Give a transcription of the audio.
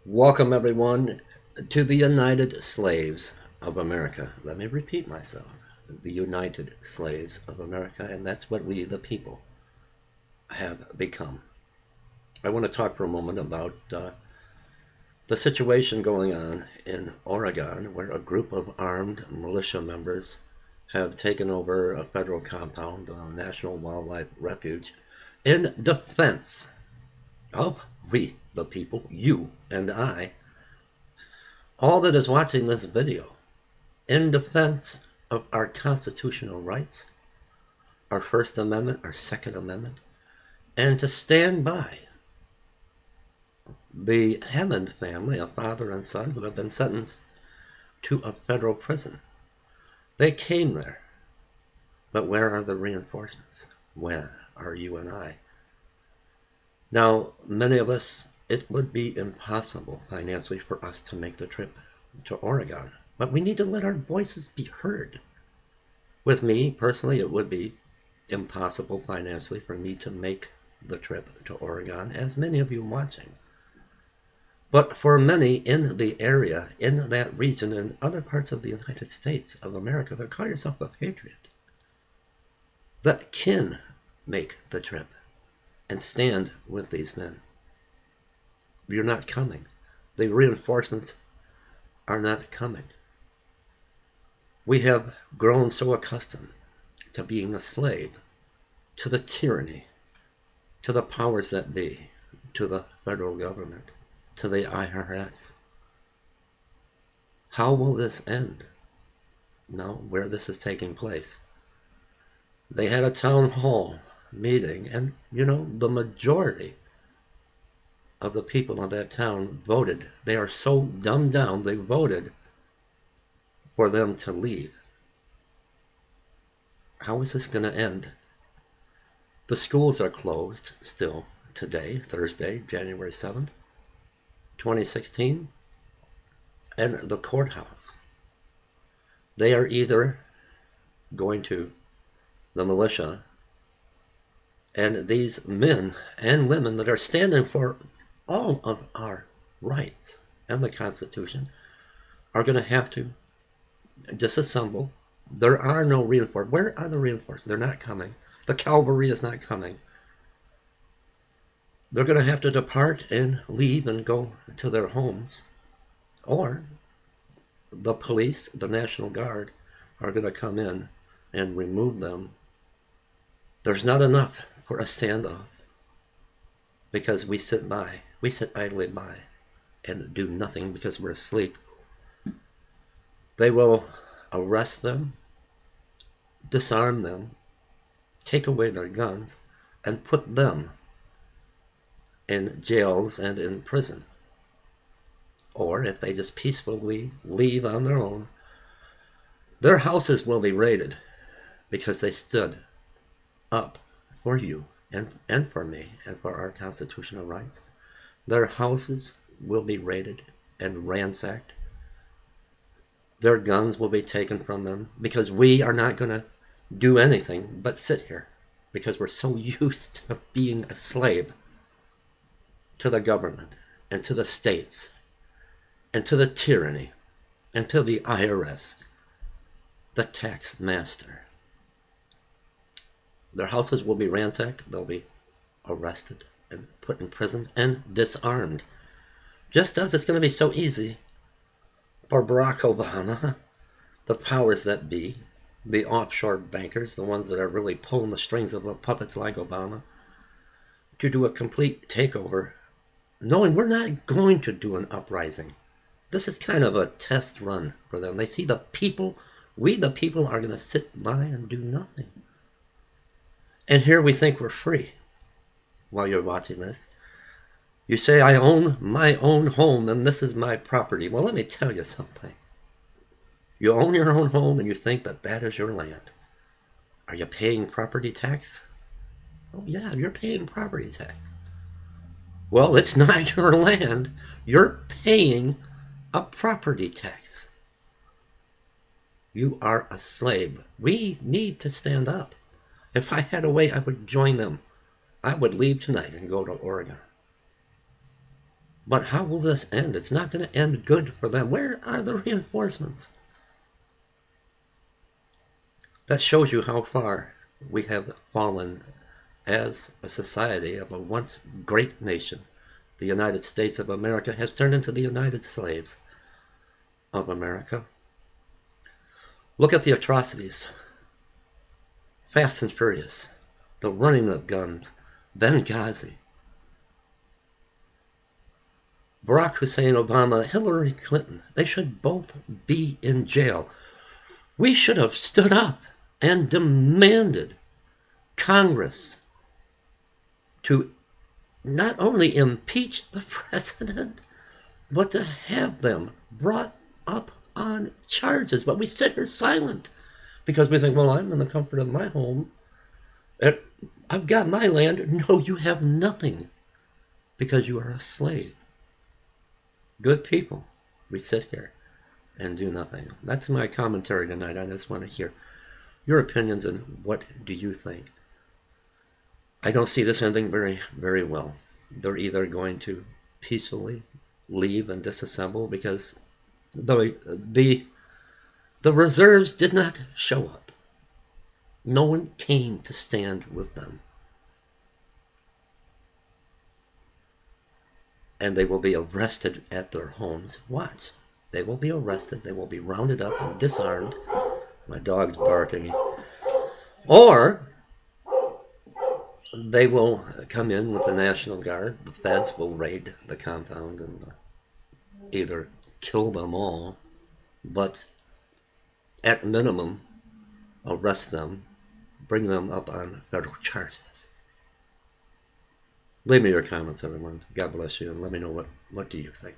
Welcome, everyone, to the United Slaves of America. Let me repeat myself. The United Slaves of America, and that's what we, the people, have become. I want to talk for a moment about the situation going on in Oregon, where a group of armed militia members have taken over a federal compound, a National Wildlife Refuge, in defense of we, the people, you and I, all that is watching this video, in defense of our constitutional rights, our First Amendment, our Second Amendment, and to stand by the Hammond family, a father and son who have been sentenced to a federal prison. They came there, but where are the reinforcements? Where are you and I? Now, many of us, it would be impossible financially for us to make the trip to Oregon, but we need to let our voices be heard. With me, personally, it would be impossible financially for me to make the trip to Oregon, as many of you watching. But for many in the area, in that region, and other parts of the United States of America that call yourself a patriot, that can make the trip and stand with these men. You're not coming. The reinforcements are not coming. We have grown so accustomed to being a slave to the tyranny, to the powers that be, to the federal government, to the IRS. How will this end? Now, where this is taking place, they had a town hall meeting, and the majority of the people of that town voted. They are so dumbed down, they voted for them to leave. How is this going to end? The schools are closed still today, Thursday, January 7th, 2016, and the courthouse. They are either going to, the militia, and these men and women that are standing for all of our rights and the Constitution are going to have to disassemble. There are no reinforcements. Where are the reinforcements? They're not coming. The cavalry is not coming. They're going to have to depart and leave and go to their homes. Or the police, the National Guard, are going to come in and remove them. There's not enough for a standoff because we sit idly by and do nothing because we're asleep. They will arrest them, disarm them, take away their guns, and put them in jails and in prison. Or if they just peacefully leave on their own, their houses will be raided because they stood up for you and for me and for our constitutional rights. Their houses will be raided and ransacked. Their guns will be taken from them because we are not going to do anything but sit here because we're so used to being a slave to the government and to the states and to the tyranny and to the IRS, the tax master. Their houses will be ransacked, they'll be arrested and put in prison and disarmed. Just as it's going to be so easy for Barack Obama, the powers that be, the offshore bankers, the ones that are really pulling the strings of the puppets like Obama, to do a complete takeover, knowing we're not going to do an uprising. This is kind of a test run for them. They see the people, we the people are going to sit by and do nothing. And here we think we're free while you're watching this. You say, I own my own home and this is my property. Well, let me tell you something. You own your own home and you think that that is your land. Are you paying property tax? Oh yeah, you're paying property tax. Well, it's not your land. You're paying a property tax. You are a slave. We need to stand up. If I had a way, I would join them. I would leave tonight and go to Oregon. But how will this end? It's not going to end good for them. Where are the reinforcements? That shows you how far we have fallen as a society of a once great nation. The United States of America has turned into the United Slaves of America. Look at the atrocities. Fast and Furious. The running of guns. Benghazi. Barack Hussein Obama, Hillary Clinton, they should both be in jail. We should have stood up and demanded Congress to not only impeach the president, but to have them brought up on charges. But we sit here silent because we think, well, I'm in the comfort of my home. I've got my land. No, you have nothing because you are a slave. Good people, we sit here and do nothing. That's my commentary tonight. I just want to hear your opinions and what do you think. I don't see this ending very, very well. They're either going to peacefully leave and disassemble because the reserves did not show up. No one came to stand with them. And they will be arrested at their homes. Watch. They will be arrested. They will be rounded up and disarmed. My dog's barking. Or they will come in with the National Guard. The feds will raid the compound and either kill them all, but at minimum, arrest them, bring them up on federal charges. Leave me your comments, everyone. God bless you, and let me know what do you think.